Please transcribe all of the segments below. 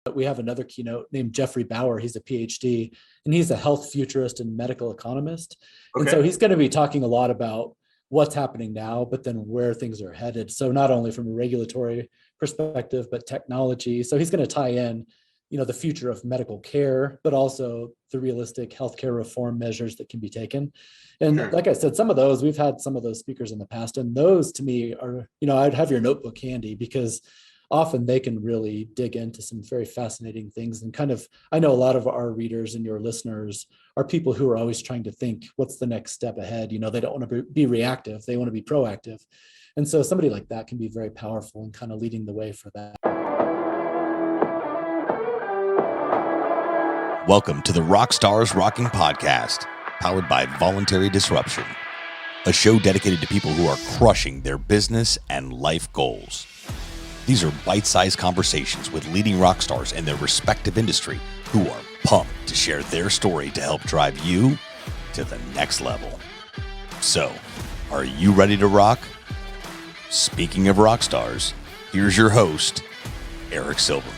We have another keynote named Jeffrey Bauer. He's a PhD, and he's a health futurist and medical economist. Okay. And so he's going to be talking a lot about what's happening now, but then where things are headed. So not only from a regulatory perspective, but technology. So he's going to tie in, the future of medical care, but also the realistic healthcare reform measures that can be taken. And sure. Like I said, some of those, we've had some of those speakers in the past, and those to me are, I'd have your notebook handy, because often they can really dig into some very fascinating things. And I know a lot of our readers and your listeners are people who are always trying to think, what's the next step ahead? They don't want to be reactive, they want to be proactive. And so somebody like that can be very powerful and kind of leading the way for that. Welcome to the RockstarsRocking podcast, powered by Voluntary Disruption, a show dedicated to people who are crushing their business and life goals. These are bite-sized conversations with leading rock stars in their respective industry who are pumped to share their story to help drive you to the next level. So, are you ready to rock? Speaking of rock stars, here's your host, Eric Silverman.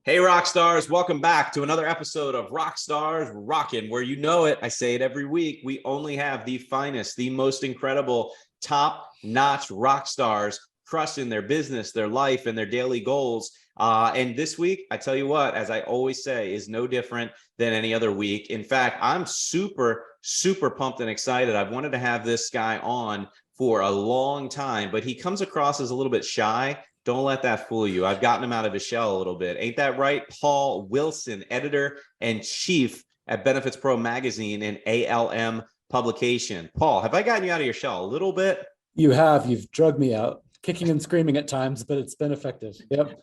Hey, rock stars, welcome back to another episode of RockstarsRocking, where you know it, I say it every week, we only have the finest, the most incredible, top-notch rock stars crushing their business, their life, and their daily goals. And this week, I tell you what, as I always say, is no different than any other week. In fact, I'm super, super pumped and excited. I've wanted to have this guy on for a long time, but he comes across as a little bit shy. Don't let that fool you. I've gotten him out of his shell a little bit. Ain't that right? Paul Wilson, editor-in-chief at BenefitsPRO magazine and ALM publication. Paul, have I gotten you out of your shell a little bit? You have. You've drugged me out, kicking and screaming at times, but it's been effective. Yep.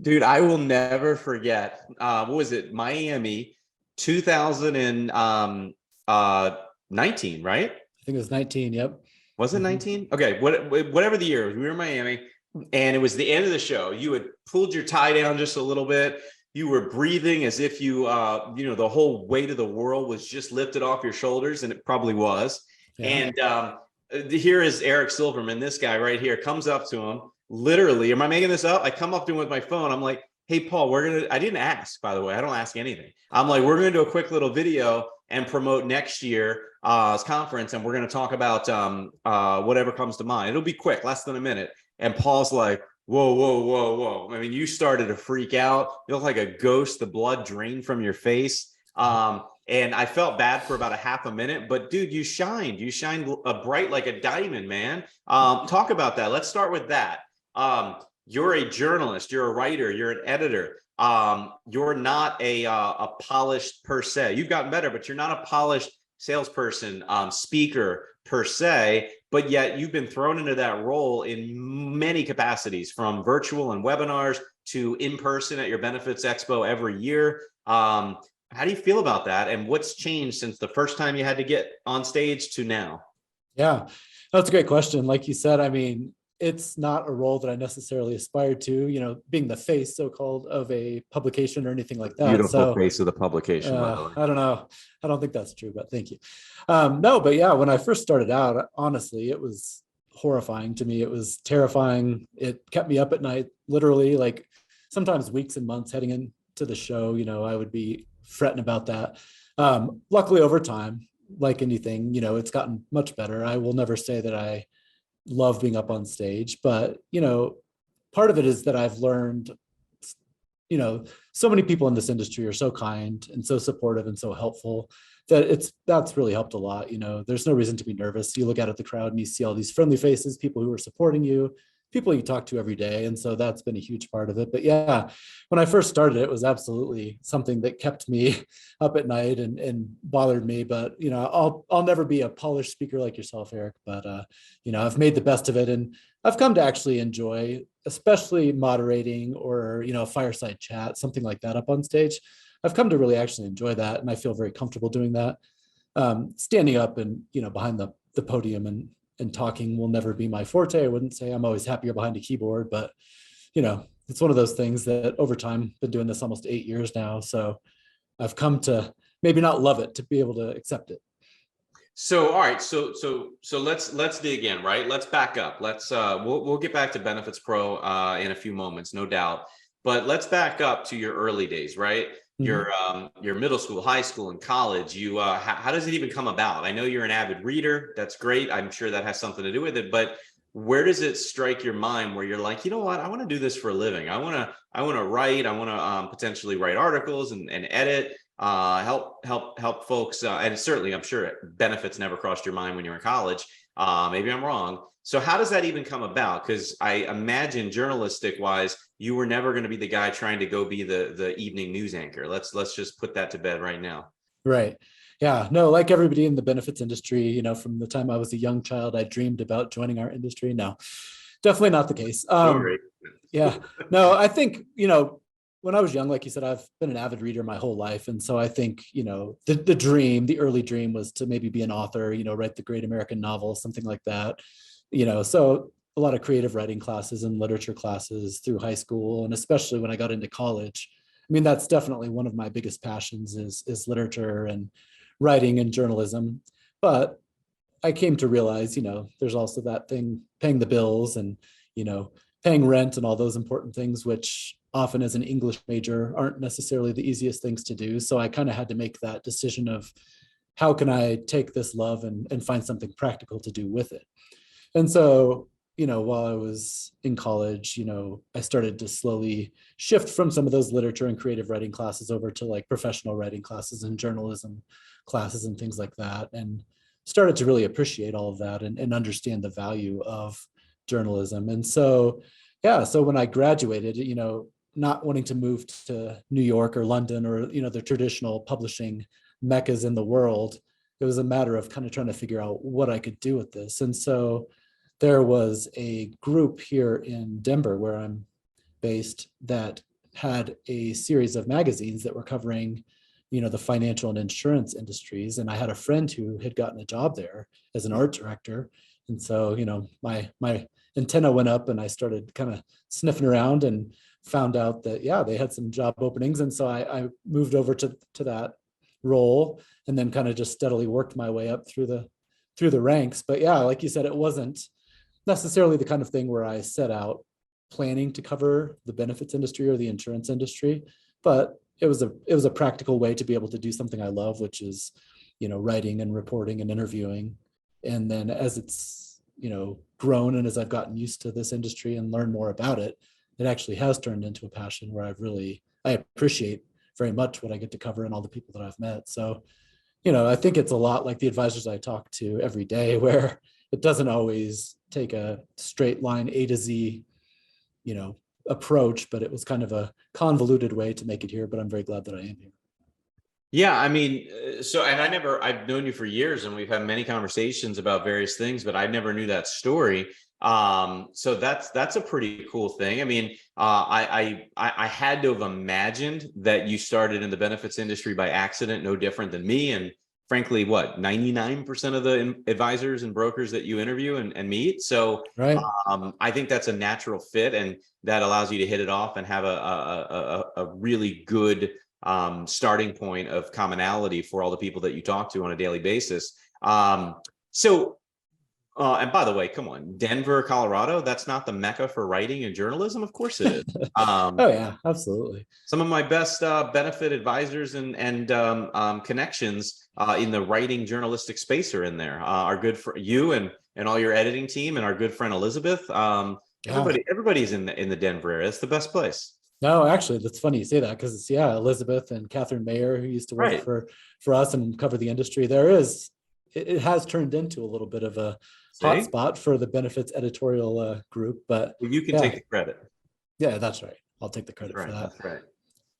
Dude, I will never forget. What was it? Miami, 2019, right? I think it was 19. Yep. Was it 19? Okay, whatever the year, we were in Miami, and it was the end of the show. You had pulled your tie down just a little bit. You were breathing as if you, the whole weight of the world was just lifted off your shoulders, and it probably was. Yeah. And here is Eric Silverman, this guy right here, comes up to him. Literally, am I making this up? I come up to him with my phone. I'm like, hey, Paul, I didn't ask, by the way. I don't ask anything. I'm like, we're going to do a quick little video and promote next year's conference, and we're going to talk about whatever comes to mind. It'll be quick, less than a minute. And Paul's like, whoa. I mean, you started to freak out. You look like a ghost. The blood drained from your face. And I felt bad for about a half a minute, but dude, you shined. You shined bright like a diamond, man. Talk about that. Let's start with that. You're a journalist. You're a writer. You're an editor. You're not a polished per se. You've gotten better, but you're not a polished salesperson, speaker per se, but yet you've been thrown into that role in many capacities, from virtual and webinars to in-person at your Benefits Expo every year. How do you feel about that? And what's changed since the first time you had to get on stage to now? Yeah, that's a great question. Like you said, I mean, it's not a role that I necessarily aspire to, being the face, so-called, of a publication or anything like that. Beautiful face of the publication, by the way. I don't know. I don't think that's true, but thank you. No, but yeah, when I first started out, honestly, it was horrifying to me. It was terrifying. It kept me up at night, literally, like sometimes weeks and months heading into the show. I would be fretting about that. Luckily, over time, like anything, it's gotten much better. I will never say that I love being up on stage, but part of it is that I've learned, so many people in this industry are so kind and so supportive and so helpful that that's really helped a lot. There's no reason to be nervous. You look out at the crowd and you see all these friendly faces, people who are supporting you, people you talk to every day. And so that's been a huge part of it. But yeah, when I first started, it was absolutely something that kept me up at night and bothered me. But, I'll never be a polished speaker like yourself, Eric, but, I've made the best of it. And I've come to actually enjoy, especially moderating or, a fireside chat, something like that up on stage. I've come to really actually enjoy that. And I feel very comfortable doing that. Standing up and, behind the podium and talking will never be my forte. I wouldn't say I'm always happier behind a keyboard, but it's one of those things that over time, been doing this almost 8 years now. So I've come to maybe not love it, to be able to accept it. So, all right. So let's dig in, right? Let's back up. We'll get back to Benefits Pro in a few moments, no doubt. But let's back up to your early days, right? Mhm. Your middle school, high school, and college. How does it even come about? I know you're an avid reader. That's great. I'm sure that has something to do with it. But where does it strike your mind where you're like, you know what? I want to do this for a living. I want to write. I want to potentially write articles and edit. Help folks, and certainly I'm sure benefits never crossed your mind when you were in college. Maybe I'm wrong. So how does that even come about? Because I imagine journalistic wise, you were never going to be the guy trying to go be the evening news anchor. Let's just put that to bed right now. Right. Yeah. No, like everybody in the benefits industry, from the time I was a young child, I dreamed about joining our industry. No, definitely not the case. Sorry. Yeah. No, I think, when I was young, like you said, I've been an avid reader my whole life. And so I think, the early dream was to maybe be an author, write the great American novel, something like that. So a lot of creative writing classes and literature classes through high school, and especially when I got into college. I mean, that's definitely one of my biggest passions is literature and writing and journalism. But I came to realize, there's also that thing, paying the bills and, you know, paying rent and all those important things, which often as an English major aren't necessarily the easiest things to do. So I kind of had to make that decision of how can I take this love and find something practical to do with it. And so, while I was in college, I started to slowly shift from some of those literature and creative writing classes over to like professional writing classes and journalism classes and things like that. And started to really appreciate all of that and understand the value of journalism. And so, yeah, so when I graduated, not wanting to move to New York or London or, the traditional publishing meccas in the world, it was a matter of kind of trying to figure out what I could do with this. And so there was a group here in Denver where I'm based that had a series of magazines that were covering, the financial and insurance industries. And I had a friend who had gotten a job there as an art director. And so, my antenna went up and I started kind of sniffing around and found out that, yeah, they had some job openings. And so I moved over to that role and then kind of just steadily worked my way up through the ranks. But yeah, like you said, it wasn't necessarily the kind of thing where I set out planning to cover the benefits industry or the insurance industry, but it was a practical way to be able to do something I love, which is, writing and reporting and interviewing. And then as it's, grown and as I've gotten used to this industry and learned more about it, it actually has turned into a passion where I appreciate very much what I get to cover and all the people that I've met. So, I think it's a lot like the advisors I talk to every day, where it doesn't always take a straight line A to Z, approach, but it was kind of a convoluted way to make it here. But I'm very glad that I am here. Yeah, I mean, I've known you for years and we've had many conversations about various things, but I never knew that story. So that's a pretty cool thing. I mean, I had to have imagined that you started in the benefits industry by accident, no different than me. And frankly, 99% of the advisors and brokers that you interview and meet. So Right. I think that's a natural fit, and that allows you to hit it off and have a really good starting point of commonality for all the people that you talk to on a daily basis. And by the way, come on, Denver, Colorado, that's not the mecca for writing and journalism? Of course it is. Oh yeah, absolutely. Some of my best benefit advisors and connections in the writing journalistic space are in there. Our good for you and all your editing team, and our good friend Elizabeth. Everybody's in the Denver area. It's the best place. No, actually, that's funny you say that, because it's, yeah, Elizabeth and Catherine Mayer, who used to work Right. for us and cover the industry. It has turned into a little bit of a See? hotspot for the benefits editorial group, but Well, you can yeah. take the credit. Yeah, that's right. I'll take the credit Right, for that. that's right.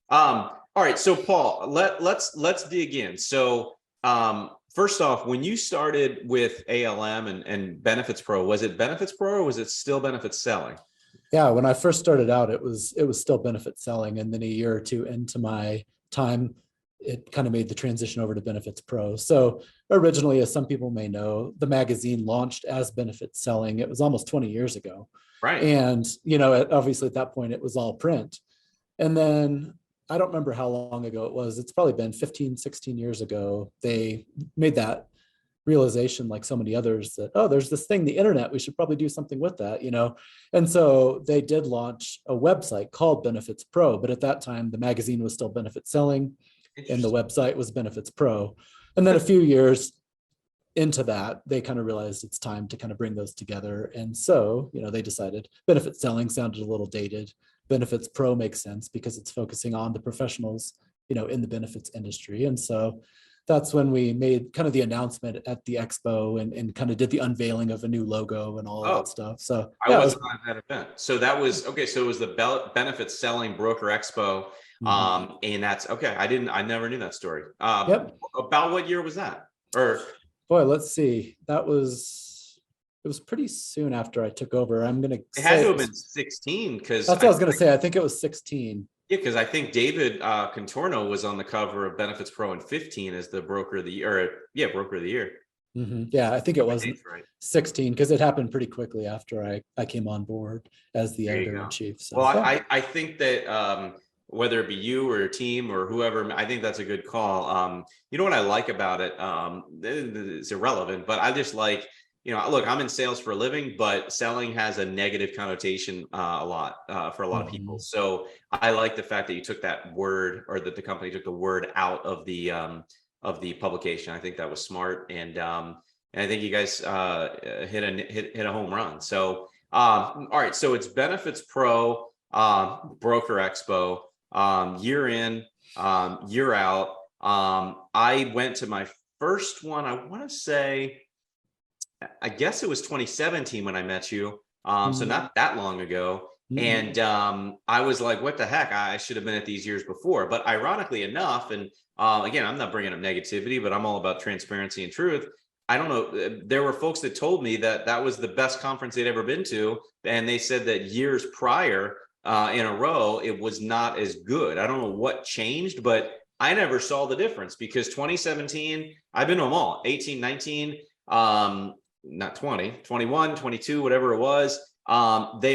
All right, so Paul, let's dig in. So first off, when you started with ALM and Benefits Pro, was it Benefits Pro or was it still benefits selling? Yeah, when I first started out, it was still benefit selling, and then a year or two into my time, it kind of made the transition over to Benefits Pro. So originally, as some people may know, the magazine launched as benefit selling. It was almost 20 years ago. Right. And, obviously at that point it was all print. And then I don't remember how long ago it was. It's probably been 15, 16 years ago. They made that realization, like so many others, that, oh, there's this thing, the internet, we should probably do something with that, And so they did launch a website called Benefits Pro, but at that time the magazine was still Benefit Selling and the website was Benefits Pro. And then a few years into that, they kind of realized it's time to kind of bring those together. And so, they decided Benefit Selling sounded a little dated. Benefits Pro makes sense because it's focusing on the professionals, in the benefits industry. And so that's when we made kind of the announcement at the Expo and kind of did the unveiling of a new logo and all that stuff. So I wasn't at that event. So that was okay. So it was the Benefits Selling Broker Expo. And that's okay. I never knew that story. Yep. About what year was that? Or boy, let's see. It was pretty soon after I took over. I'm gonna it had to have been 16 because that's what I was gonna say. I think it was 16. Yeah, because I think David Contorno was on the cover of Benefits Pro in 15 as the broker of the year. Broker of the year. Yeah, I think it was right. 16 because it happened pretty quickly after I came on board as the editor in chief. So, well, I think that whether it be you or your team or whoever, I think that's a good call. You know what I like about it? It's irrelevant, but I just like, look, I'm in sales for a living, but selling has a negative connotation a lot for a lot of people. So I like the fact that you took that word, or that the company took the word out of the publication. I think that was smart, and I think you guys hit a home run. So all right, so it's Benefits Pro Broker Expo, year in, year out. I went to my first one. I want to say, I guess it was 2017 when I met you. So not that long ago. And I was like, what the heck? I should have been at these years before. But ironically enough, and again, I'm not bringing up negativity, but I'm all about transparency and truth. I don't know. There were folks that told me that that was the best conference they'd ever been to. And they said that years prior in a row, it was not as good. I don't know what changed, but I never saw the difference, because 2017, I've been to them all, 18, 19, not 20, 21, 22, whatever it was. They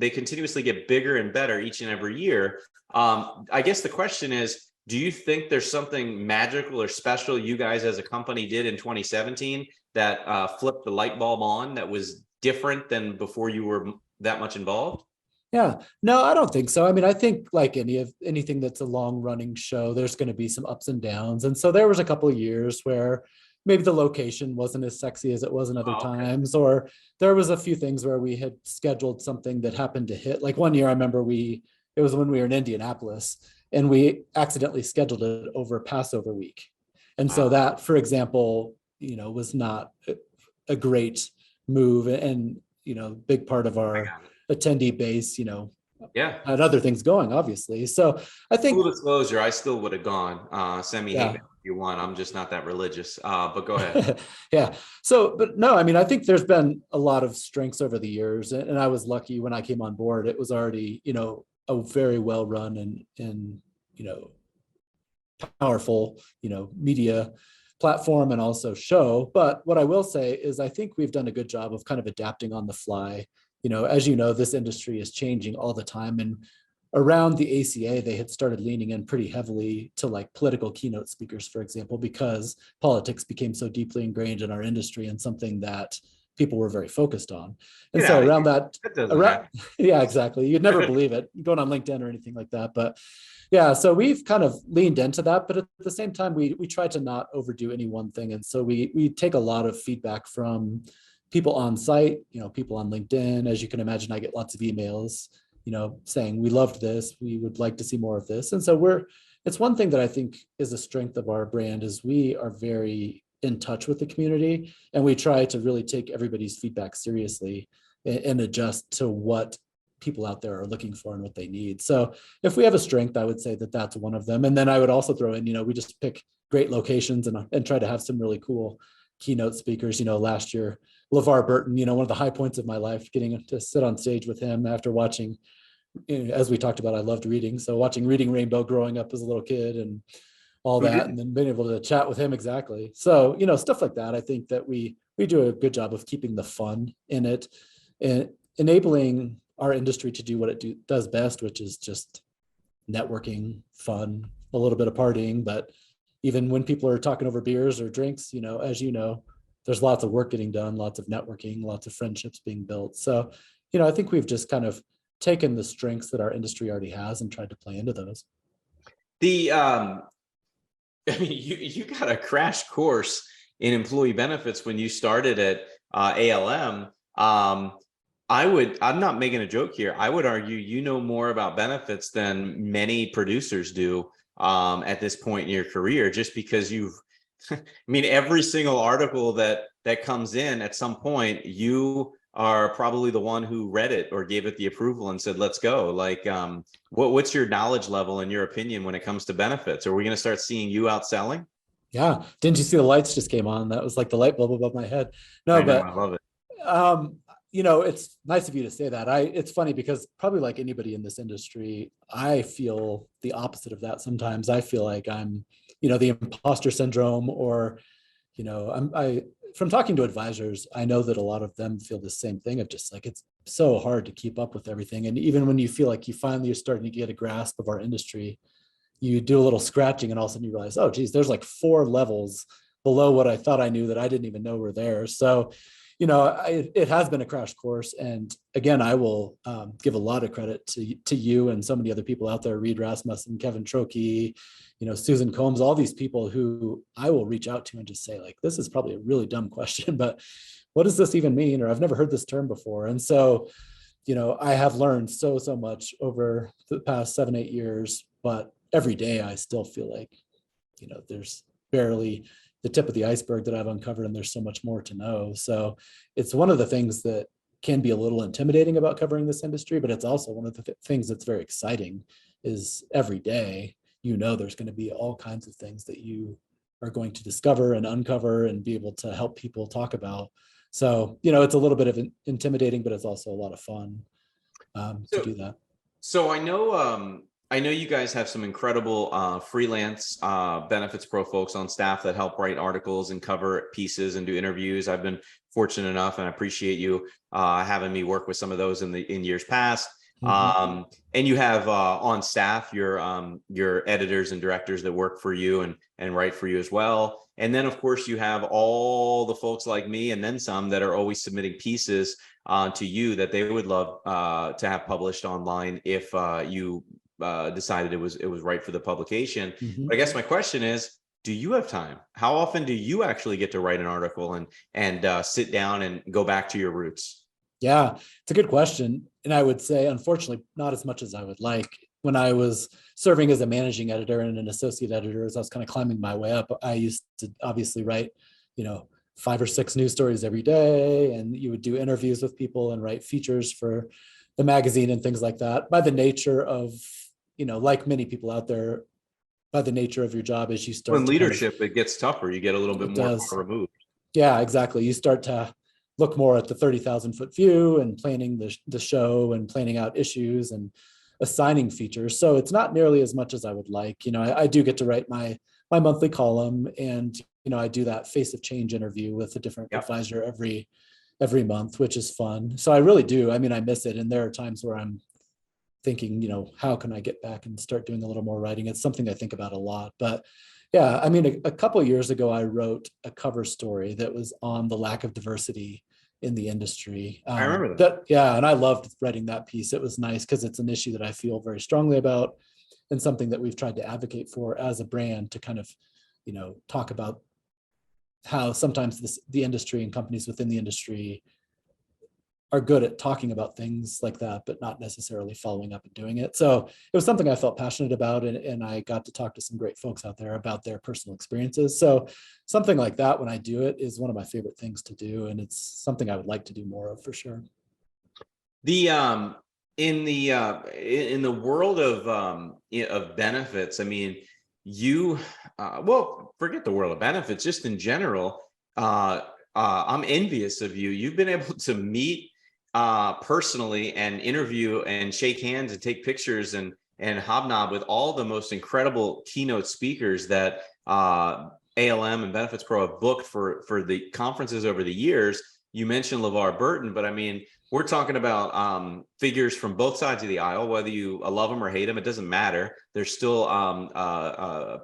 continuously get bigger and better each and every year. I guess the question is, do you think there's something magical or special you guys as a company did in 2017 that flipped the light bulb on, that was different than before you were that much involved? Yeah, no, I don't think so. I mean, I think like anything that's a long running show, there's going to be some ups and downs. And so there was a couple of years where maybe the location wasn't as sexy as it was in other times, or there was a few things where we had scheduled something that happened to hit. Like one year, I remember it was when we were in Indianapolis, and we accidentally scheduled it over Passover week. And so that, for example, was not a great move, and, big part of our attendee base, had other things going, obviously. So I think, full disclosure, I still would have gone. Send me hate mail if you want. I'm just not that religious. But go ahead. Yeah. So, but no, I mean, I think there's been a lot of strengths over the years, and I was lucky when I came on board. It was already, a very well run and powerful, media platform and also show. But what I will say is, I think we've done a good job of kind of adapting on the fly. As this industry is changing all the time, and around the ACA, they had started leaning in pretty heavily to like political keynote speakers, for example, because politics became so deeply ingrained in our industry and something that people were very focused on. And so around yeah, exactly. You'd never believe it going on LinkedIn or anything like that. But yeah, so we've kind of leaned into that, but at the same time, we try to not overdo any one thing. And so we take a lot of feedback from people on site, people on LinkedIn. As you can imagine, I get lots of emails, saying we loved this, we would like to see more of this. And so it's one thing that I think is a strength of our brand, is we are very in touch with the community, and we try to really take everybody's feedback seriously and adjust to what people out there are looking for and what they need. So if we have a strength, I would say that that's one of them. And then I would also throw in, we just pick great locations and try to have some really cool keynote speakers. Last year, LeVar Burton, one of the high points of my life, getting to sit on stage with him after watching, as we talked about, I loved reading. So watching Reading Rainbow growing up as a little kid and all that, and then being able to chat with him. Exactly. So, stuff like that. I think that we do a good job of keeping the fun in it and enabling our industry to do what it does best, which is just networking, fun, a little bit of partying, but even when people are talking over beers or drinks, as you know, there's lots of work getting done, lots of networking, lots of friendships being built. So, I think we've just kind of taken the strengths that our industry already has and tried to play into those. The I mean, you got a crash course in employee benefits when you started at ALM. I'm not making a joke here. I would argue you know more about benefits than many producers do at this point in your career, just because I mean, every single article that comes in at some point, you are probably the one who read it or gave it the approval and said, let's go. Like, what's your knowledge level in your opinion when it comes to benefits? Are we going to start seeing you outselling? Yeah. Didn't you see the lights just came on? That was like the light bulb above my head. No, I know, but I love it. it's nice of you to say that. It's funny because probably like anybody in this industry, I feel the opposite of that. Sometimes I feel like I'm, the imposter syndrome, or, from talking to advisors, I know that a lot of them feel the same thing of just like, it's so hard to keep up with everything. And even when you feel like you finally are starting to get a grasp of our industry, you do a little scratching and all of a sudden you realize, oh geez, there's like 4 levels below what I thought I knew that I didn't even know were there. So, it has been a crash course. And again, I will give a lot of credit to you and so many other people out there, Reed Rasmussen, Kevin Trokey, Susan Combs, all these people who I will reach out to and just say like, this is probably a really dumb question, but what does this even mean? Or I've never heard this term before. And so, I have learned so much over the past 7-8 years, but every day I still feel like, there's barely the tip of the iceberg that I've uncovered, and there's so much more to know. So it's one of the things that can be a little intimidating about covering this industry, but it's also one of the things that's very exciting is every day, there's going to be all kinds of things that you are going to discover and uncover and be able to help people talk about. So, it's a little bit of intimidating, but it's also a lot of fun to do that. So I know you guys have some incredible freelance BenefitsPRO folks on staff that help write articles and cover pieces and do interviews. I've been fortunate enough, and I appreciate you having me work with some of those in years past. Mm-hmm. And you have on staff your editors and directors that work for you and write for you as well. And then of course you have all the folks like me and then some that are always submitting pieces to you that they would love to have published online if you decided it was right for the publication. Mm-hmm. But I guess my question is, do you have time? How often do you actually get to write an article and sit down and go back to your roots? Yeah, it's a good question. And I would say, unfortunately, not as much as I would like. When I was serving as a managing editor and an associate editor, as I was kind of climbing my way up, I used to obviously write, 5 or 6 news stories every day. And you would do interviews with people and write features for the magazine and things like that. By the nature of, like many people out there, by the nature of your job, as you start in leadership, it gets tougher. You get a little bit more far removed. Yeah, exactly. You start to look more at the 30,000 foot view and planning the show and planning out issues and assigning features. So it's not nearly as much as I would like. I do get to write my monthly column, and I do that face of change interview with a different advisor every month, which is fun. So I really do. I mean, I miss it. And there are times where I'm thinking, how can I get back and start doing a little more writing? It's something I think about a lot. But yeah, I mean, a couple of years ago, I wrote a cover story that was on the lack of diversity in the industry. I remember that. Yeah, and I loved writing that piece. It was nice because it's an issue that I feel very strongly about and something that we've tried to advocate for as a brand to kind of, talk about how sometimes the industry and companies within the industry are good at talking about things like that, but not necessarily following up and doing it. So it was something I felt passionate about, and I got to talk to some great folks out there about their personal experiences. So something like that, when I do it, is one of my favorite things to do, and it's something I would like to do more of for sure. In the world of benefits, I mean, forget the world of benefits, just in general, I'm envious of you. You've been able to meet personally and interview and shake hands and take pictures and hobnob with all the most incredible keynote speakers that ALM and BenefitsPRO have booked for the conferences over the years. you mentioned LeVar Burton, but I mean, we're talking about figures from both sides of the aisle, whether you love them or hate them, it doesn't matter. There's still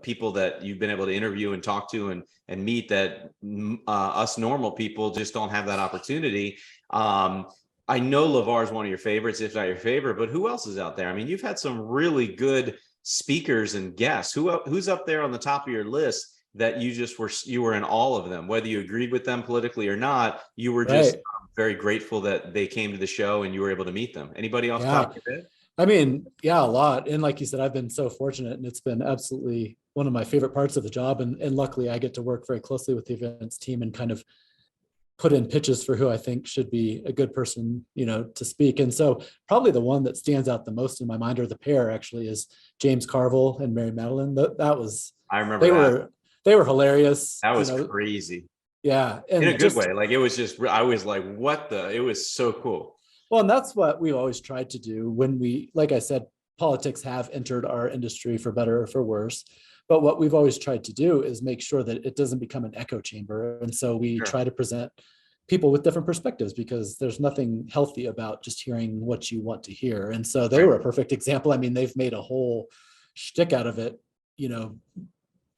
people that you've been able to interview and talk to and meet that us normal people just don't have that opportunity. I know LeVar is one of your favorites, if not your favorite, but who else is out there? I mean, you've had some really good speakers and guests. Who's up there on the top of your list that you were in all of them, whether you agreed with them politically or not, you were just very grateful that they came to the show and you were able to meet them. Anybody else top of your head? I mean, yeah, a lot. And like you said, I've been so fortunate, and it's been absolutely one of my favorite parts of the job. And luckily I get to work very closely with the events team and kind of put in pitches for who I think should be a good person, to speak. And so probably the one that stands out the most in my mind, or the pair actually, is James Carville and Mary Madeline. That was, I remember they were hilarious. That was crazy. Yeah. And in a good way. Like, it was just, I was like, it was so cool. Well, and that's what we always tried to do when like I said, politics have entered our industry for better or for worse. But what we've always tried to do is make sure that it doesn't become an echo chamber. And so we try to present people with different perspectives, because there's nothing healthy about just hearing what you want to hear. And so they were a perfect example. I mean, they've made a whole shtick out of it,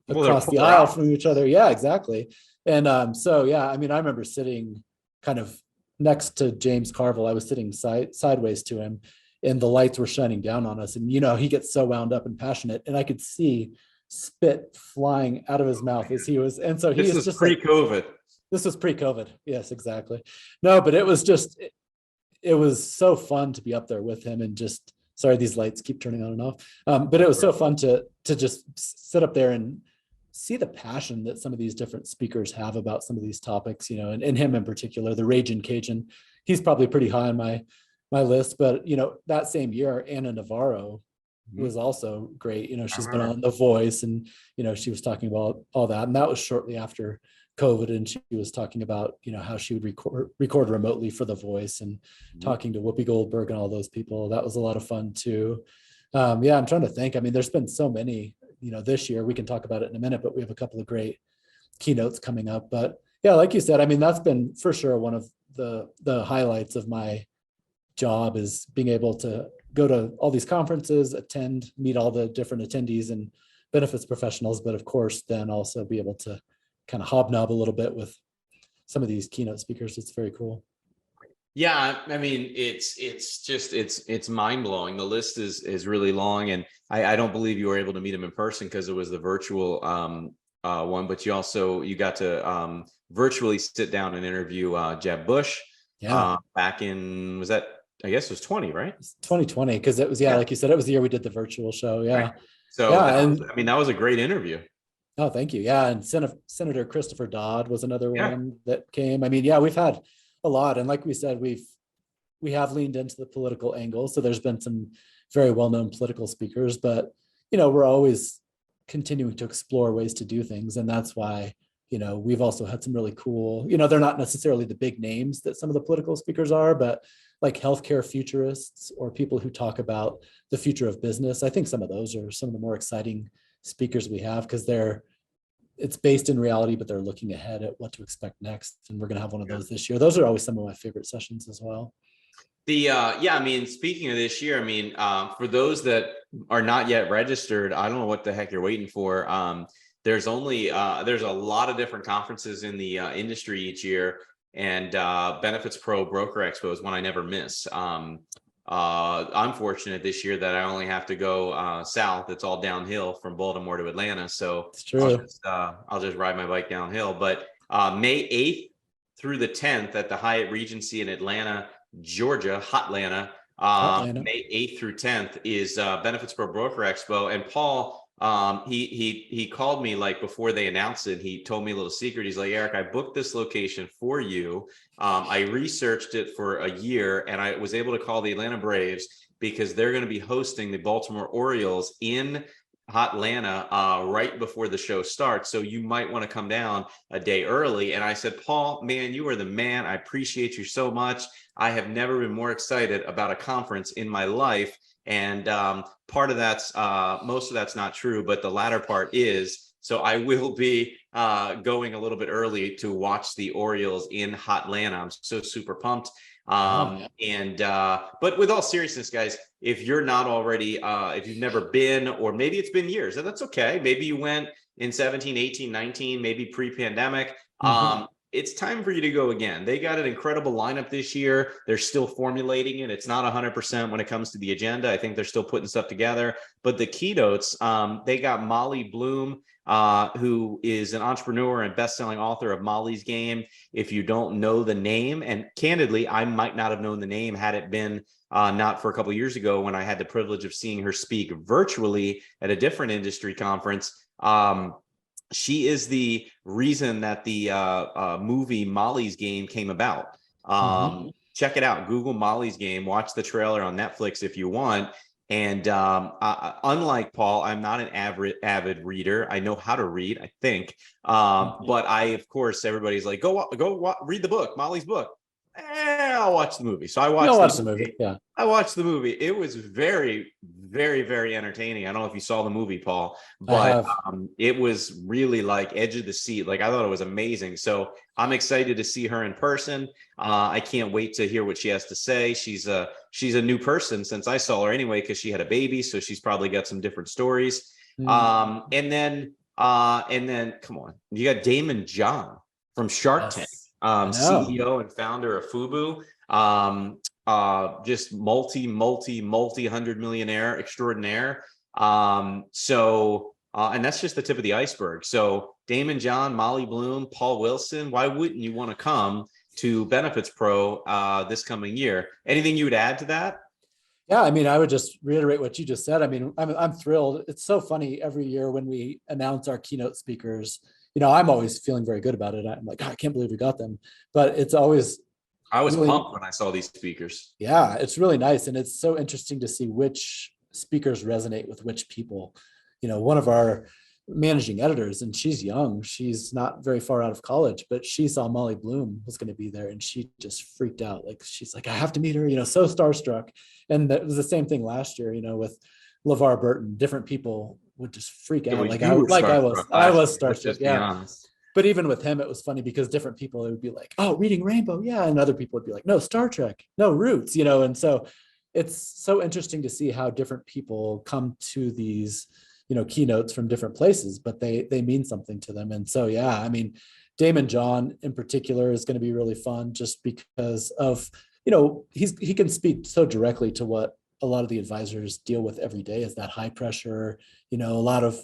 across the aisle from each other. Yeah, exactly. And so, yeah, I mean, I remember sitting kind of next to James Carville. I was sitting sideways to him, and the lights were shining down on us. And, he gets so wound up and passionate, and I could see spit flying out of his mouth as he was. And so he was just pre-COVID. This was pre-COVID. Yes, exactly. No, but it was so fun to be up there with him, and just, sorry, these lights keep turning on and off. But it was so fun to just sit up there and see the passion that some of these different speakers have about some of these topics, and him in particular, the Ragin' Cajun. He's probably pretty high on my list. But, that same year, Anna Navarro was also great. She's been on The Voice, and, she was talking about all that. And that was shortly after COVID, and she was talking about, how she would record remotely for The Voice, and talking to Whoopi Goldberg and all those people. That was a lot of fun too. Yeah, I'm trying to think. I mean, there's been so many, this year. We can talk about it in a minute, but we have a couple of great keynotes coming up. But yeah, like you said, I mean, that's been for sure one of the highlights of my job, is being able to go to all these conferences, meet all the different attendees and benefits professionals, but of course, then also be able to kind of hobnob a little bit with some of these keynote speakers. It's very cool. Yeah, I mean, it's mind blowing. The list is really long, and I don't believe you were able to meet him in person because it was the virtual one. But you got to virtually sit down and interview Jeb Bush. Yeah, back in, was that, I guess it was 20, right? It's 2020, because it was like you said, it was the year we did the virtual show. Yeah. Right. So yeah, that was a great interview. Oh, thank you. Yeah, and Senator Christopher Dodd was another one that came. I mean, yeah, we've had a lot, and like we said, we have leaned into the political angle. So there's been some very well-known political speakers, but we're always continuing to explore ways to do things, and that's why we've also had some really cool. They're not necessarily the big names that some of the political speakers are, but like healthcare futurists or people who talk about the future of business. I think some of those are some of the more exciting speakers we have, because it's based in reality, but they're looking ahead at what to expect next. And we're going to have one of those this year. Those are always some of my favorite sessions as well. I mean, speaking of this year, I mean, for those that are not yet registered, I don't know what the heck you're waiting for. There's a lot of different conferences in the industry each year, and BenefitsPRO Broker Expo is one I never miss. I'm fortunate this year that I only have to go south. It's all downhill from Baltimore to Atlanta. So it's true. I'll just ride my bike downhill. But May 8th through the 10th at the Hyatt Regency in Atlanta, Georgia, Hotlanta. May 8th through 10th is BenefitsPRO Broker Expo. And Paul, he called me like before they announced it. He told me a little secret. He's like, Eric, I booked this location for you. I researched it for a year, and I was able to call the Atlanta Braves because they're going to be hosting the Baltimore Orioles in Hotlanta right before the show starts. So you might want to come down a day early. And I said, Paul, man, you are the man. I appreciate you so much. I have never been more excited about a conference in my life. And part of that's, most of that's not true, but the latter part is. So I will be going a little bit early to watch the Orioles in Hotlanta. I'm so super pumped. But with all seriousness, guys, if you're not already, if you've never been, or maybe it's been years, and that's okay. Maybe you went in 17, 18, 19, maybe pre-pandemic. It's time for you to go again. They got an incredible lineup this year. They're still formulating it. It's not 100% when it comes to the agenda. I think they're still putting stuff together. But the keynotes, they got Molly Bloom, who is an entrepreneur and best-selling author of Molly's Game. If you don't know the name, and candidly, I might not have known the name had it been not for a couple of years ago when I had the privilege of seeing her speak virtually at a different industry conference. She is the reason that the movie Molly's Game came about. Check it out. Google Molly's Game. Watch the trailer on Netflix if you want. And unlike Paul, I'm not an avid reader. I know how to read, I think. But of course, everybody's like, go read the book, Molly's book. I'll watch the movie. So I watched the movie. Yeah, I watched the movie. It was very, very, very entertaining. I don't know if you saw the movie, Paul, but it was really like edge of the seat. Like I thought it was amazing. So I'm excited to see her in person. I can't wait to hear what she has to say. She's a new person since I saw her anyway, because she had a baby. So she's probably got some different stories. And then come on, you got Damon John from Shark Tank. CEO and founder of Fubu, just multi 100 millionaire extraordinaire. And that's just the tip of the iceberg. So Damon John, Molly Bloom, Paul Wilson, why wouldn't you want to come to BenefitsPRO this coming year? Anything you would add to that? Yeah, I mean, I would just reiterate what you just said. I mean, I'm thrilled. It's so funny every year when we announce our keynote speakers. I'm always feeling very good about it. I'm like, I can't believe we got them. But it's always. I was really pumped when I saw these speakers. Yeah, it's really nice. And it's so interesting to see which speakers resonate with which people. One of our managing editors, and she's young. She's not very far out of college, but she saw Molly Bloom was going to be there and she just freaked out. Like, she's like, I have to meet her, so starstruck. And that was the same thing last year, with LeVar Burton. Different people would just freak out. I was starstruck. Yeah. But even with him, it was funny because different people, it would be like, oh, Reading Rainbow. Yeah. And other people would be like, no, Star Trek, no, Roots, and so it's so interesting to see how different people come to these, keynotes from different places, but they mean something to them. And so, yeah, I mean, Damon John in particular is going to be really fun just because of, he can speak so directly to what a lot of the advisors deal with every day, is that high pressure. A lot of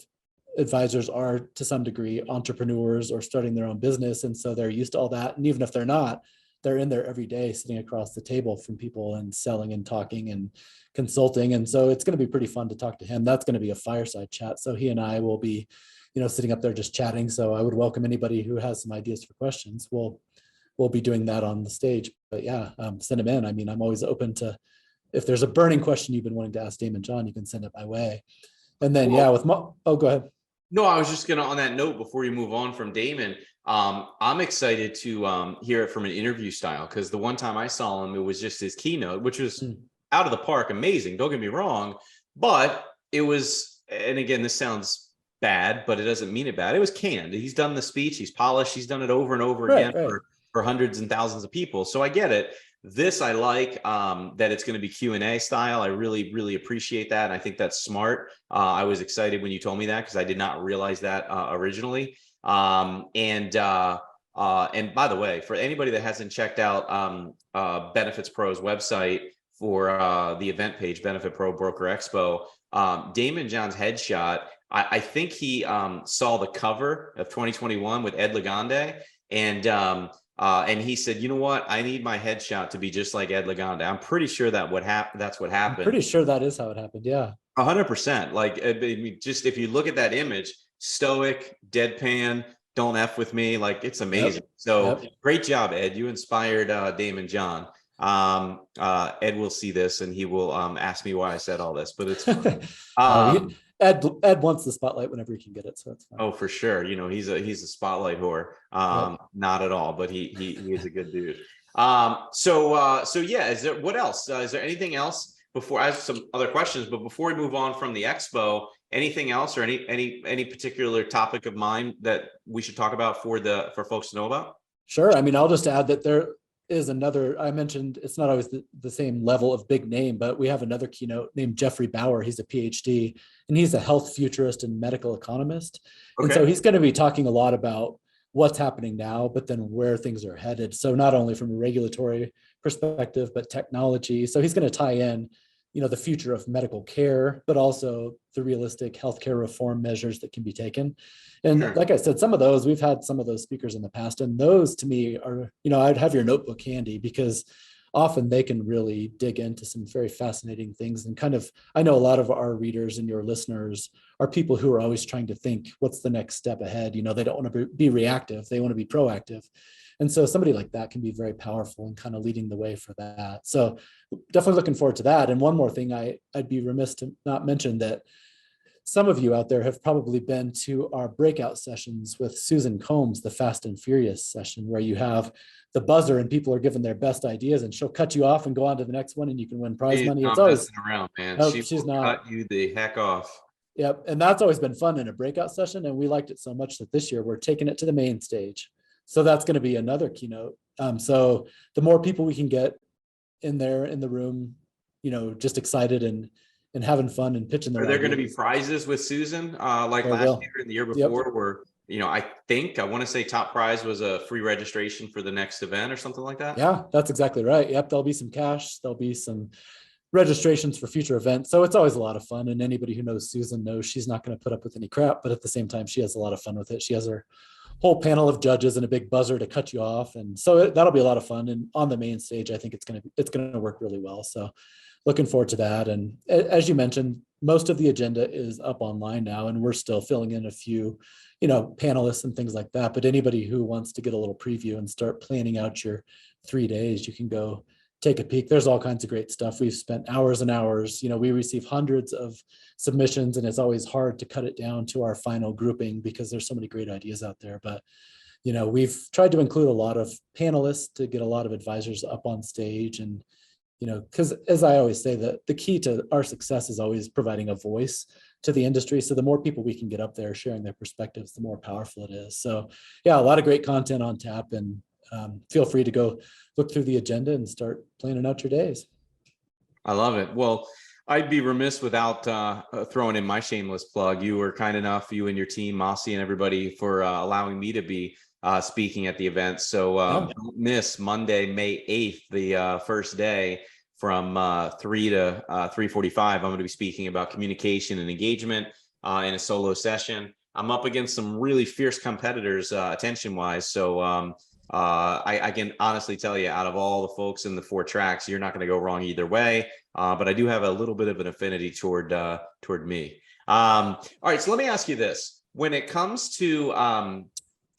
advisors are to some degree entrepreneurs or starting their own business. And so they're used to all that. And even if they're not, they're in there every day sitting across the table from people and selling and talking and consulting. And so it's going to be pretty fun to talk to him. That's going to be a fireside chat. So he and I will be, sitting up there just chatting. So I would welcome anybody who has some ideas for questions. We'll be doing that on the stage. But yeah, send them in. I mean, I'm always open to, if there's a burning question you've been wanting to ask Damon John, you can send it my way. And then, go ahead. No, I was just going to, on that note, before you move on from Damon, I'm excited to hear it from an interview style, because the one time I saw him, it was just his keynote, which was out of the park, amazing. Don't get me wrong, but it was, and again, this sounds bad, but it doesn't mean it bad. It was canned. He's done the speech, he's polished, he's done it over and over again for hundreds and thousands of people. So I get it. This I like, that it's going to be Q&A style. I really, really appreciate that. And I think that's smart. I was excited when you told me that, because I did not realize that originally. And by the way, for anybody that hasn't checked out BenefitsPRO's website for the event page, BenefitsPRO Broker Expo, Damon John's headshot, I think he saw the cover of 2021 with Ed Legande, and he said, you know what? I need my headshot to be just like Ed Legande. I'm pretty sure that's what happened. I'm pretty sure that is how it happened. Yeah. 100%. Like, I mean, just if you look at that image, stoic, deadpan, don't F with me. Like, it's amazing. So great job, Ed. You inspired Damon John. Ed will see this and he will ask me why I said all this, but it's fun. Ed wants the spotlight whenever he can get it, so it's fine. Oh, for sure. He's a spotlight whore. Not at all, but he is a good dude. So yeah. What else? Is there anything else before I have some other questions, but before we move on from the expo, anything else or any particular topic of mind that we should talk about for folks to know about? Sure. I mean, I'll just add that there is another, I mentioned it's not always the same level of big name, but we have another keynote named Jeffrey Bauer. He's a PhD and he's a health futurist and medical economist. Okay. And so he's going to be talking a lot about what's happening now, but then where things are headed. So not only from a regulatory perspective, but technology. So he's going to tie in, the future of medical care, but also the realistic healthcare reform measures that can be taken. And Sure. like I said, some of those, we've had some of those speakers in the past, and those to me are, I'd have your notebook handy because often they can really dig into some very fascinating things and kind of, I know a lot of our readers and your listeners are people who are always trying to think, what's the next step ahead? They don't want to be reactive. They want to be proactive. And so somebody like that can be very powerful and kind of leading the way for that. So definitely looking forward to that. And one more thing, I'd be remiss to not mention that some of you out there have probably been to our breakout sessions with Susan Combs, the Fast and Furious session, where you have the buzzer and people are given their best ideas and she'll cut you off and go on to the next one and you can win prize money. It's always around, man. No, She's not cut you the heck off. Yep. And that's always been fun in a breakout session. And we liked it so much that this year we're taking it to the main stage. So that's going to be another keynote. So the more people we can get in there in the room, just excited and having fun and pitching their Are there going to be ideas. prizes with Susan like There last will. year and the year before where, I want to say top prize was a free registration for the next event or something like that? Yeah, that's exactly right. Yep. There'll be some cash. There'll be some registrations for future events. So it's always a lot of fun. And anybody who knows Susan knows she's not going to put up with any crap, but at the same time, she has a lot of fun with it. She has her whole panel of judges and a big buzzer to cut you off. And so that'll be a lot of fun. And on the main stage, I think it's going to work really well. So looking forward to that. And as you mentioned, most of the agenda is up online now, and we're still filling in a few, panelists and things like that. But anybody who wants to get a little preview and start planning out your 3 days, you can go take a peek. There's all kinds of great stuff. We've spent hours and hours. We receive hundreds of submissions, and it's always hard to cut it down to our final grouping because there's so many great ideas out there. But we've tried to include a lot of panelists to get a lot of advisors up on stage. And because as I always say, that the key to our success is always providing a voice to the industry. So the more people we can get up there sharing their perspectives, the more powerful it is. So yeah, a lot of great content on tap, and feel free to go look through the agenda and start planning out your days. I love it. Well, I'd be remiss without throwing in my shameless plug. You were kind enough, you and your team, Mossy and everybody, for allowing me to be speaking at the event. So don't miss Monday, May 8th, the first day from 3 to 3:45. I'm going to be speaking about communication and engagement in a solo session. I'm up against some really fierce competitors attention-wise. So I can honestly tell you, out of all the folks in the 4 tracks, you're not going to go wrong either way. But I do have a little bit of an affinity toward me. All right, so let me ask you this: when it comes to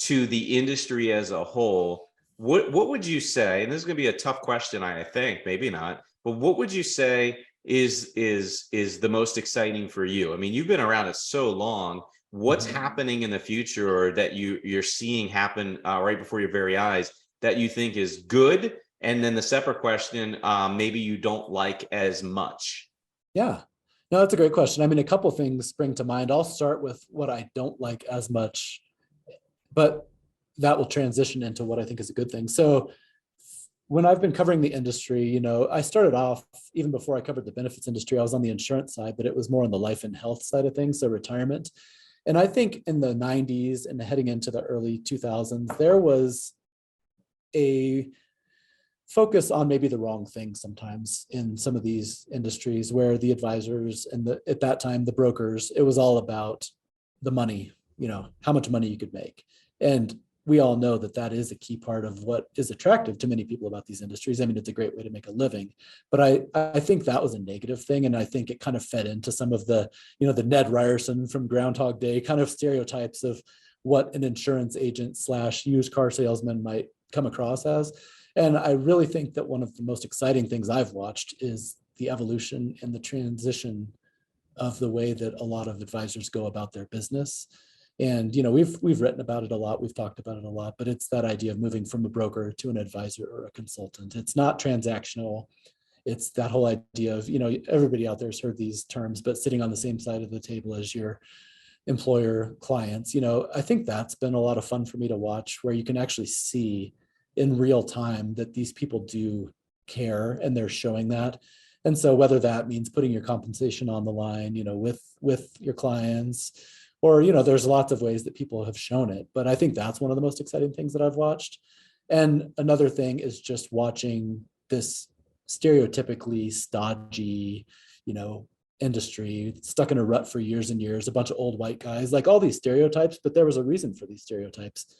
the industry as a whole, what would you say? And this is going to be a tough question, I think, maybe not. But what would you say is the most exciting for you? I mean, you've been around it so long. What's happening in the future, or that you're seeing happen right before your very eyes, that you think is good? And then the separate question, maybe you don't like as much. Yeah, no, that's a great question. I mean, a couple of things spring to mind. I'll start with what I don't like as much, but that will transition into what I think is a good thing. So when I've been covering the industry, I started off, even before I covered the benefits industry, I was on the insurance side, but it was more on the life and health side of things, so retirement. And I think in the 90s and heading into the early 2000s, there was a focus on maybe the wrong thing sometimes in some of these industries, where the advisors and at that time, the brokers, it was all about the money, how much money you could make. And we all know that is a key part of what is attractive to many people about these industries. I mean, it's a great way to make a living, but I think that was a negative thing. And I think it kind of fed into some of the, the Ned Ryerson from Groundhog Day kind of stereotypes of what an insurance agent / used car salesman might come across as. And I really think that one of the most exciting things I've watched is the evolution and the transition of the way that a lot of advisors go about their business. And we've written about it a lot, we've talked about it a lot, but it's that idea of moving from a broker to an advisor or a consultant. It's not transactional. It's that whole idea of, everybody out there has heard these terms, but sitting on the same side of the table as your employer clients, I think that's been a lot of fun for me to watch, where you can actually see in real time that these people do care and they're showing that. And so whether that means putting your compensation on the line, with your clients, or, there's lots of ways that people have shown it. But I think that's one of the most exciting things that I've watched. And another thing is just watching this stereotypically stodgy, industry stuck in a rut for years and years, a bunch of old white guys, like all these stereotypes, but there was a reason for these stereotypes.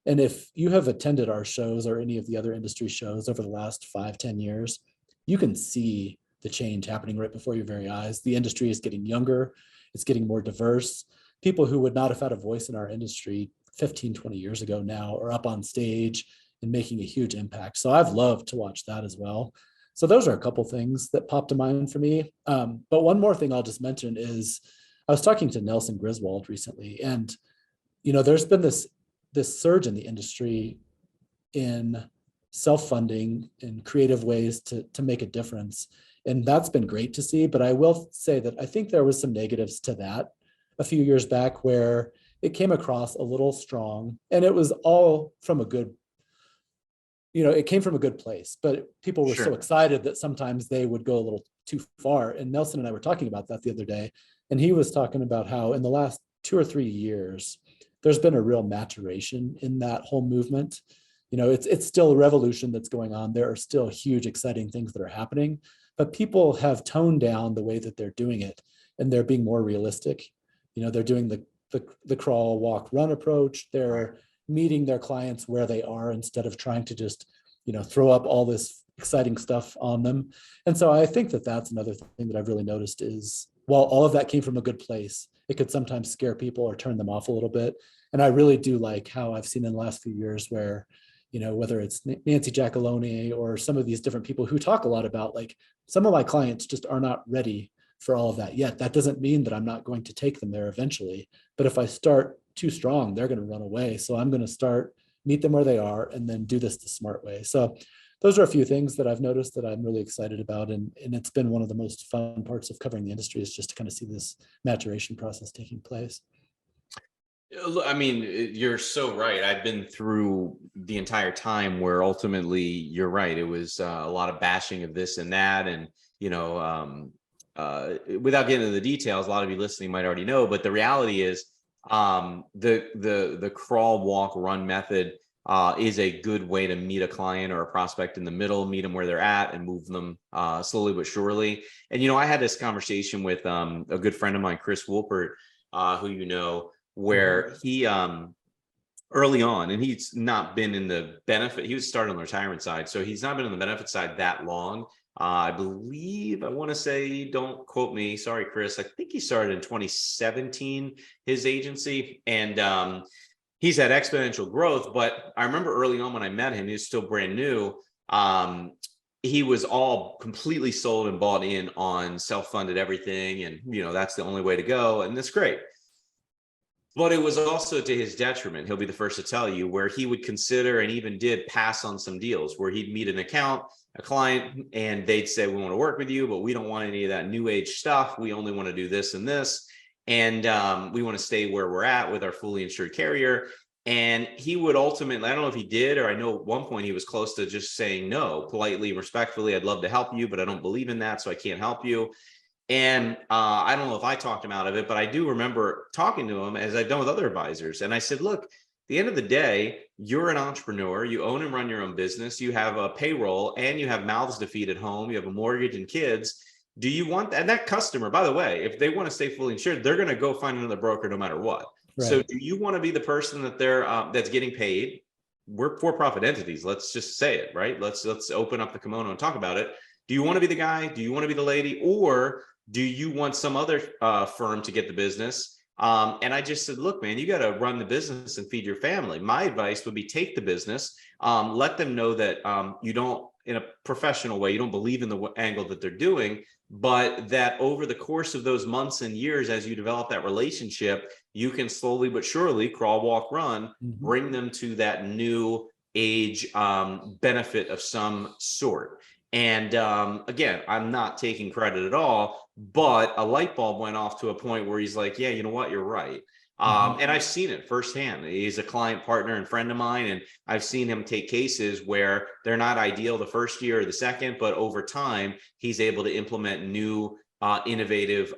And if you have attended our shows or any of the other industry shows over the last 5-10 years, you can see the change happening right before your very eyes. The industry is getting younger, it's getting more diverse. People who would not have had a voice in our industry 15-20 years ago now are up on stage and making a huge impact. So I've loved to watch that as well. So those are a couple things that popped to mind for me. But one more thing I'll just mention is I was talking to Nelson Griswold recently, and there's been this surge in the industry in self-funding and creative ways to make a difference. And that's been great to see. But I will say that I think there was some negatives to that a few years back, where it came across a little strong, and it was all from a good, it came from a good place, but people were so excited that sometimes they would go a little too far. And Nelson and I were talking about that the other day, and he was talking about how in the last 2 or 3 years, there's been a real maturation in that whole movement. It's still a revolution that's going on. There are still huge, exciting things that are happening, but people have toned down the way that they're doing it, and they're being more realistic. They're doing the crawl, walk, run approach. They're meeting their clients where they are instead of trying to just, throw up all this exciting stuff on them. And so I think that that's another thing that I've really noticed is, while all of that came from a good place, it could sometimes scare people or turn them off a little bit. And I really do like how I've seen in the last few years where, whether it's Nancy Giacalone or some of these different people who talk a lot about, like, some of my clients just are not ready for all of that yet. That doesn't mean that I'm not going to take them there eventually. But if I start too strong, they're going to run away. So I'm going to meet them where they are and then do this the smart way. So those are a few things that I've noticed that I'm really excited about. And it's been one of the most fun parts of covering the industry, is just to kind of see this maturation process taking place. I mean, you're so right. I've been through the entire time where ultimately you're right. It was a lot of bashing of this and that. And, without getting into the details, a lot of you listening might already know, but the reality is the crawl, walk, run method is a good way to meet a client or a prospect in the middle, meet them where they're at, and move them slowly but surely. And, I had this conversation with a good friend of mine, Chris Wolpert, who where he early on, and he's not been in the benefit, he was started on the retirement side, so he's not been on the benefit side that long. I want to say, don't quote me, sorry, Chris, I think he started in 2017, his agency, and he's had exponential growth. But I remember early on when I met him, he was still brand new. He was all completely sold and bought in on self-funded everything, and that's the only way to go, and that's great. But it was also to his detriment. He'll be the first to tell you, where he would consider and even did pass on some deals where he'd meet a client, and they'd say, we want to work with you, but we don't want any of that new age stuff. We only want to do this and this. And we want to stay where we're at with our fully insured carrier. And he would ultimately, I don't know if he did, or I know at one point he was close to just saying no, politely, respectfully, I'd love to help you, but I don't believe in that, so I can't help you. And I don't know if I talked him out of it, but I do remember talking to him, as I've done with other advisors. And I said, look, at the end of the day, you're an entrepreneur, you own and run your own business, you have a payroll, and you have mouths to feed at home, you have a mortgage and kids. Do you want that? And that customer, by the way, if they want to stay fully insured, they're going to go find another broker no matter what. Right. So do you want to be the person that they're that's getting paid? We're for-profit entities. Let's just say it, right? Let's open up the kimono and talk about it. Do you want to be the guy? Do you want to be the lady? Or do you want some other firm to get the business? And I just said, look, man, you got to run the business and feed your family. My advice would be, take the business, let them know that you don't, in a professional way, you don't believe in the angle that they're doing, but that over the course of those months and years, as you develop that relationship, you can slowly but surely crawl, walk, run, bring them to that new age benefit of some sort. And again, I'm not taking credit at all, but a light bulb went off to a point where he's like, yeah, you know what? You're right. And I've seen it firsthand. He's a client partner and friend of mine, and I've seen him take cases where they're not ideal the first year or the second, but over time, he's able to implement new innovative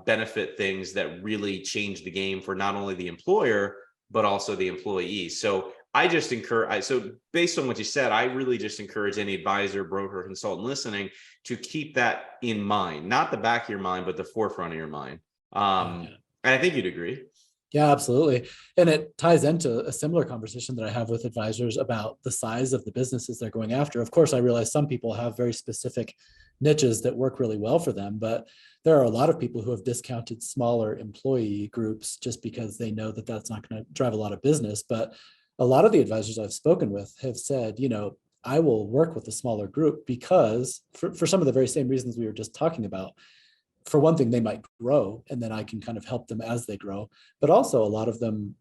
benefit things that really change the game for not only the employer, but also the employees. So I just encourage, so based on what you said, I really just encourage any advisor, broker, consultant listening to keep that in mind, not the back of your mind, but the forefront of your mind. And I think you'd agree. Yeah, absolutely. And it ties into a similar conversation that I have with advisors about the size of the businesses they're going after. Of course, I realize some people have very specific niches that work really well for them, but there are a lot of people who have discounted smaller employee groups just because they know that that's not going to drive a lot of business. But a lot of the advisors I've spoken with have said, I will work with a smaller group because for some of the very same reasons we were just talking about. For one thing, they might grow and then I can kind of help them as they grow. But also a lot of them,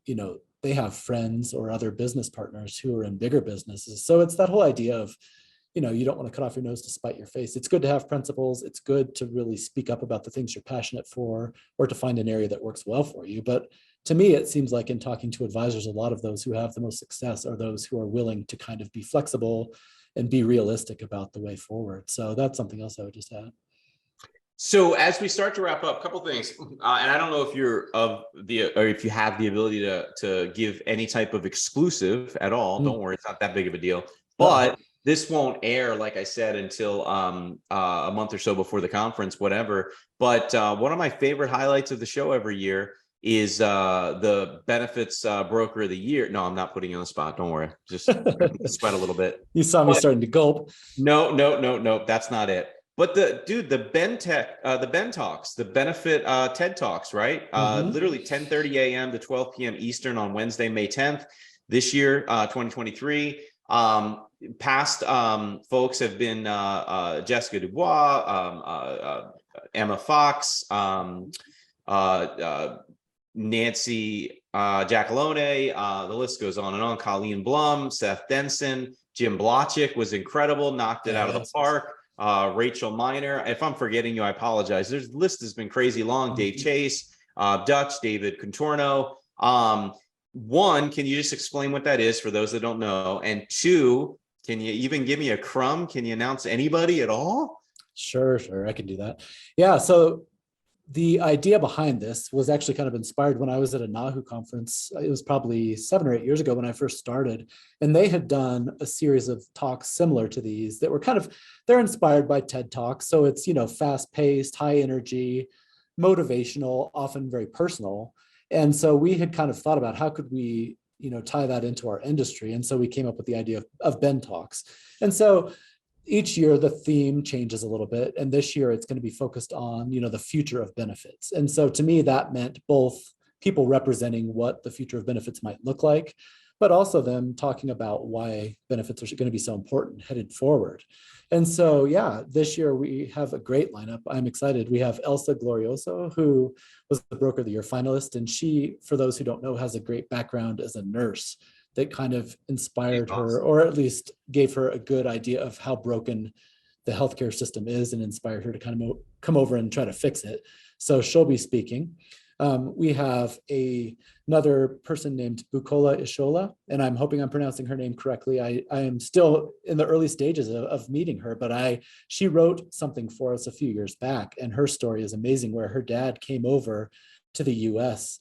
they have friends or other business partners who are in bigger businesses. So it's that whole idea of, you don't want to cut off your nose to spite your face. It's good to have principles. It's good to really speak up about the things you're passionate for or to find an area that works well for you. But to me, it seems like in talking to advisors, a lot of those who have the most success are those who are willing to kind of be flexible and be realistic about the way forward. So that's something else I would just add. So as we start to wrap up, a couple things, and I don't know if if you have the ability to give any type of exclusive at all. Don't worry, it's not that big of a deal. But this won't air, like I said, until a month or so before the conference, whatever. But one of my favorite highlights of the show every year is the benefits broker of the year. No, I'm not putting you on the spot. Don't worry. Just sweat a little bit. You saw me starting to gulp. No, that's not it. But the Ben Talks, the benefit TED Talks, right? Literally 10:30 a.m. to 12 p.m. Eastern on Wednesday, May 10th, this year, 2023. Past folks have been Jessica Dubois, Emma Fox, Nancy Giacalone, the list goes on and on. Colleen Blum, Seth Denson, Jim Blachik was incredible, knocked it out of the park. Rachel Miner. If I'm forgetting you, I apologize. The list has been crazy long. Dave Chase, Dutch, David Contorno. One, can you just explain what that is for those that don't know? And two, can you even give me a crumb? Can you announce anybody at all? Sure. I can do that. Yeah. So the idea behind this was actually kind of inspired when I was at a NAHU conference. It was probably 7 or 8 years ago when I first started, and they had done a series of talks similar to these that were they're inspired by TED Talks. So it's, fast paced, high energy, motivational, often very personal. And so we had kind of thought about how could we, tie that into our industry. And so we came up with the idea of Ben Talks. And so each year the theme changes a little bit, and this year it's going to be focused on the future of benefits. And so to me that meant both people representing what the future of benefits might look like, but also them talking about why benefits are going to be so important headed forward. And so this year we have a great lineup. I'm excited. We have Elsa Glorioso, who was the Broker of the Year finalist, and she, for those who don't know, has a great background as a nurse that kind of inspired her, or at least gave her a good idea of how broken the healthcare system is and inspired her to kind of come over and try to fix it. So she'll be speaking. We have another person named Bukola Ishola, and I'm hoping I'm pronouncing her name correctly. I am still in the early stages of meeting her, but she wrote something for us a few years back, and her story is amazing, where her dad came over to the US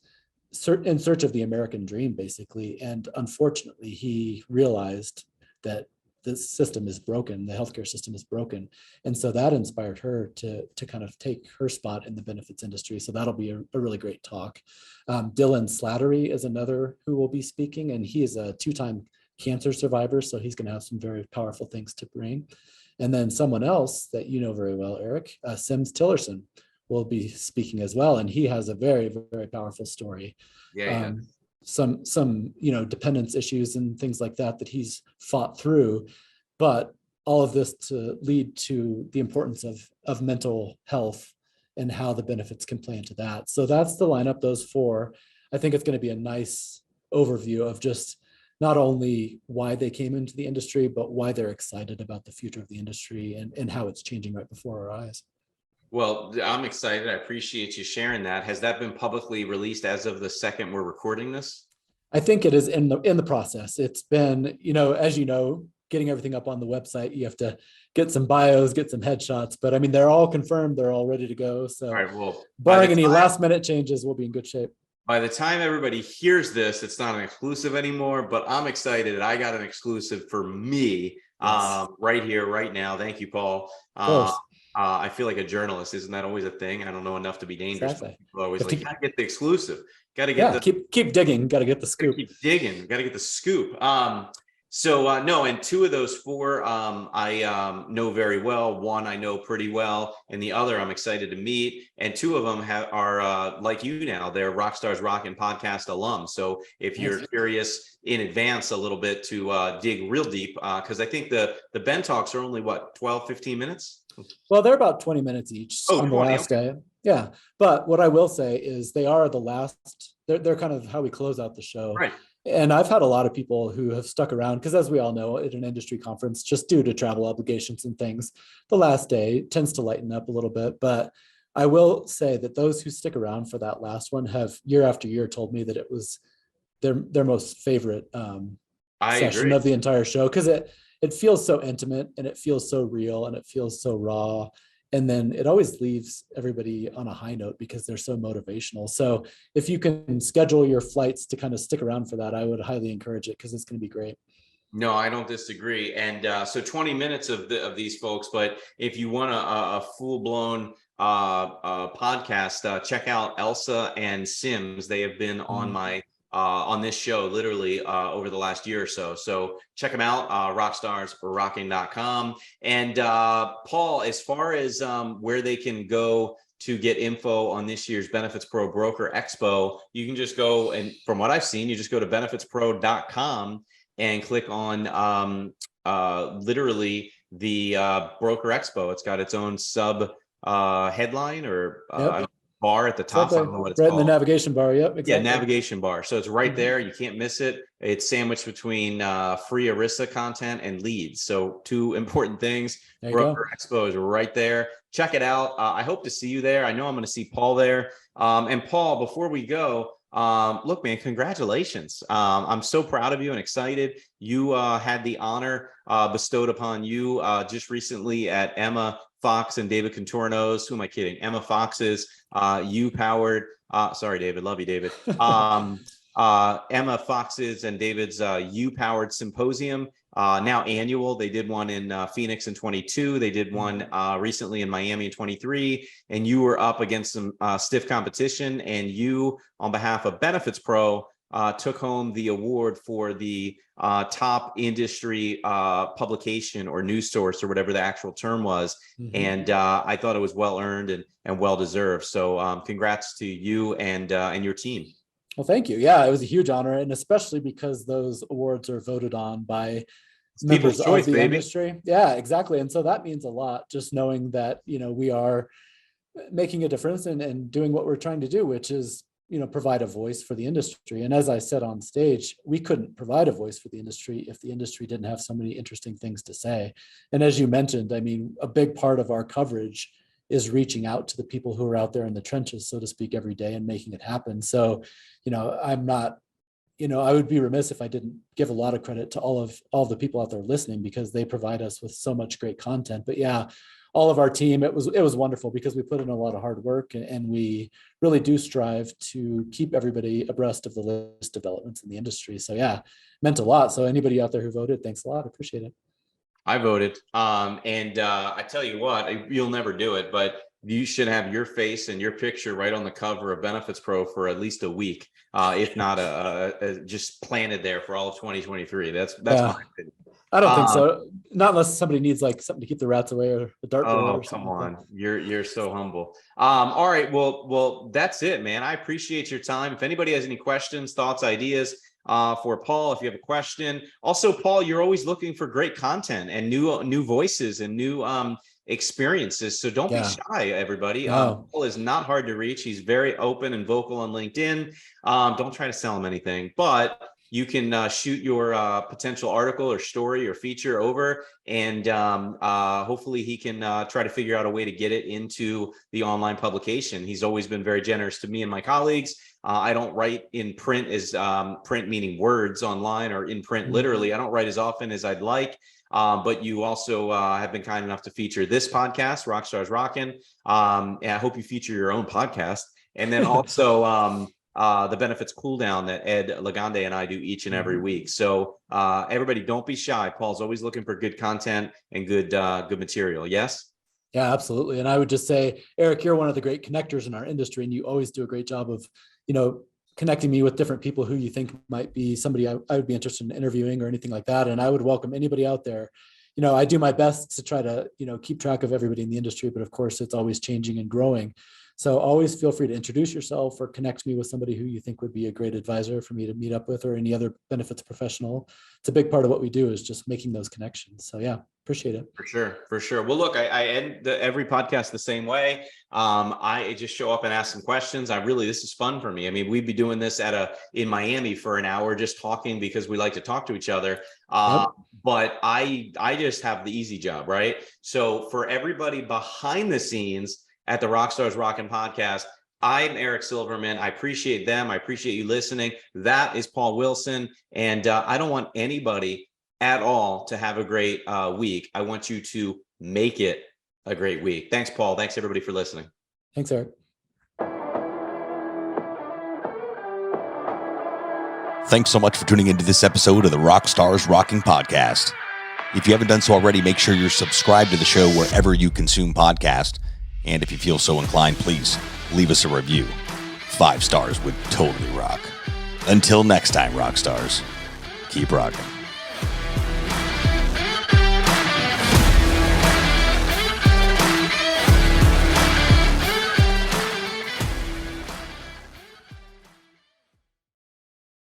in search of the American dream, basically. And unfortunately, he realized that the system is broken, the healthcare system is broken. And so that inspired her to kind of take her spot in the benefits industry. So that'll be a really great talk. Dylan Slattery is another who will be speaking, and he is a 2-time cancer survivor. So he's going to have some very powerful things to bring. And then someone else that you know very well, Eric, Sims Tillerson, will be speaking as well, and he has a very, very powerful story. Some dependence issues and things like that he's fought through, but all of this to lead to the importance of mental health and how the benefits can play into that. So that's the lineup, those 4. I think it's going to be a nice overview of just not only why they came into the industry, but why they're excited about the future of the industry and how it's changing right before our eyes. Well, I'm excited. I appreciate you sharing that. Has that been publicly released as of the second we're recording this? I think it is in the process. It's been, as you know, getting everything up on the website, you have to get some bios, get some headshots, but I mean, they're all confirmed. They're all ready to go. So All right, well, barring any last minute changes, we'll be in good shape. By the time everybody hears this, it's not an exclusive anymore, but I'm excited. I got an exclusive for me right here, right now. Thank you, Paul. I feel like a journalist. Isn't that always a thing? I don't know enough to be dangerous. Exactly. People are always like, gotta get the exclusive. Gotta get keep digging. Gotta get the scoop. Keep digging. Gotta get the scoop. No, and two of those four I know very well. One I know pretty well, and the other I'm excited to meet. And two of them are like you now. They're Rockstars Rocking podcast alums. So if you're curious in advance a little bit to dig real deep, because I think the Ben talks are only 12, 15 minutes. Well, they're about 20 minutes each on the last day. Yeah. But what I will say is they are the last, they're kind of how we close out the show. Right. And I've had a lot of people who have stuck around because, as we all know, at an industry conference, just due to travel obligations and things, the last day tends to lighten up a little bit. But I will say that those who stick around for that last one have year after year told me that it was their most favorite session of the entire show, because it feels so intimate and it feels so real and it feels so raw. And then it always leaves everybody on a high note because they're so motivational. So if you can schedule your flights to kind of stick around for that, I would highly encourage it because it's going to be great. No, I don't disagree. And so 20 minutes of these folks, but if you want a full-blown podcast, check out Elsa and Sims. They have been on my on this show literally over the last year or so. So check them out, RockstarsRocking.com. And Paul, as far as where they can go to get info on this year's BenefitsPRO Broker Expo, you can just go, and from what I've seen, you just go to BenefitsPRO.com and click on literally the Broker Expo. It's got its own sub headline or bar at the top. I don't know what it's right called. In the navigation bar. Yep. Exactly. Yeah, navigation bar. So it's right there. You can't miss it. It's sandwiched between free Arista content and leads. So two important things. Broker Expo is right there. Check it out. I hope to see you there. I know I'm going to see Paul there. And Paul, before we go, look, man, congratulations. I'm so proud of you and excited. You had the honor bestowed upon you just recently at Emma Fox and David Contorno's. Who am I kidding? Emma Fox's U-powered. Sorry, David. Love you, David. Emma Fox's and David's U-powered symposium. Now annual. They did one in Phoenix in 22. They did one recently in Miami in 23. And you were up against some stiff competition. And you, on behalf of BenefitsPRO, took home the award for the top industry publication or news source or whatever the actual term was. And I thought it was well earned and well deserved. So congrats to you and your team. Well, thank you. Yeah, it was a huge honor, and especially because those awards are voted on by members of the industry. Yeah, exactly. And so that means a lot, just knowing that, we are making a difference and doing what we're trying to do, which is, provide a voice for the industry. And as I said on stage, we couldn't provide a voice for the industry if the industry didn't have so many interesting things to say. And as you mentioned, I mean, a big part of our coverage is reaching out to the people who are out there in the trenches, so to speak, every day and making it happen. So, I'm not, I would be remiss if I didn't give a lot of credit to all the people out there listening, because they provide us with so much great content. But yeah, all of our team, it was wonderful because we put in a lot of hard work, and we really do strive to keep everybody abreast of the latest developments in the industry. So yeah, meant a lot. So anybody out there who voted, thanks a lot. Appreciate it. I voted. And I tell you what, you'll never do it, but you should have your face and your picture right on the cover of BenefitsPRO for at least a week, if not just planted there for all of 2023. That's my opinion. I don't think so. Not unless somebody needs like something to keep the rats away or a dartboard. Oh, come on. Like you're so humble. All right. Well, that's it, man. I appreciate your time. If anybody has any questions, thoughts, ideas, for Paul, if you have a question. Also, Paul, you're always looking for great content and new voices and new experiences. So don't be shy, everybody. Paul is not hard to reach. He's very open and vocal on LinkedIn. Don't try to sell him anything, but you can shoot your potential article or story or feature over, and hopefully he can try to figure out a way to get it into the online publication. He's always been very generous to me and my colleagues. I don't write in print as print meaning words online, or in print literally. I don't write as often as I'd like. But you also have been kind enough to feature this podcast, Rockstars Rocking. And I hope you feature your own podcast. And then also the Benefits Cool Down that Ed Legande and I do each and every week. So everybody, don't be shy. Paul's always looking for good content and good material. Yes? Yeah, absolutely. And I would just say, Eric, you're one of the great connectors in our industry, and you always do a great job of, connecting me with different people who you think might be somebody I would be interested in interviewing or anything like that. And I would welcome anybody out there. I do my best to try to, keep track of everybody in the industry, but of course it's always changing and growing. So always feel free to introduce yourself or connect me with somebody who you think would be a great advisor for me to meet up with, or any other benefits professional. It's a big part of what we do, is just making those connections. So yeah, appreciate it. For sure. Well, look, I end every podcast the same way. I just show up and ask some questions. This is fun for me. I mean, we'd be doing this in Miami for an hour, just talking because we like to talk to each other. But I just have the easy job, right? So for everybody behind the scenes at the Rockstars Rocking podcast, I'm Eric Silverman. I appreciate them. I appreciate you listening. That is Paul Wilson. And I don't want anybody at all to have a great week. I want you to make it a great week. Thanks, Paul. Thanks, everybody, for listening. Thanks, Eric. Thanks so much for tuning into this episode of the Rockstars Rocking podcast. If you haven't done so already, make sure you're subscribed to the show wherever you consume podcasts. And if you feel so inclined, please leave us a review. 5 stars would totally rock. Until next time, Rockstars, keep rocking.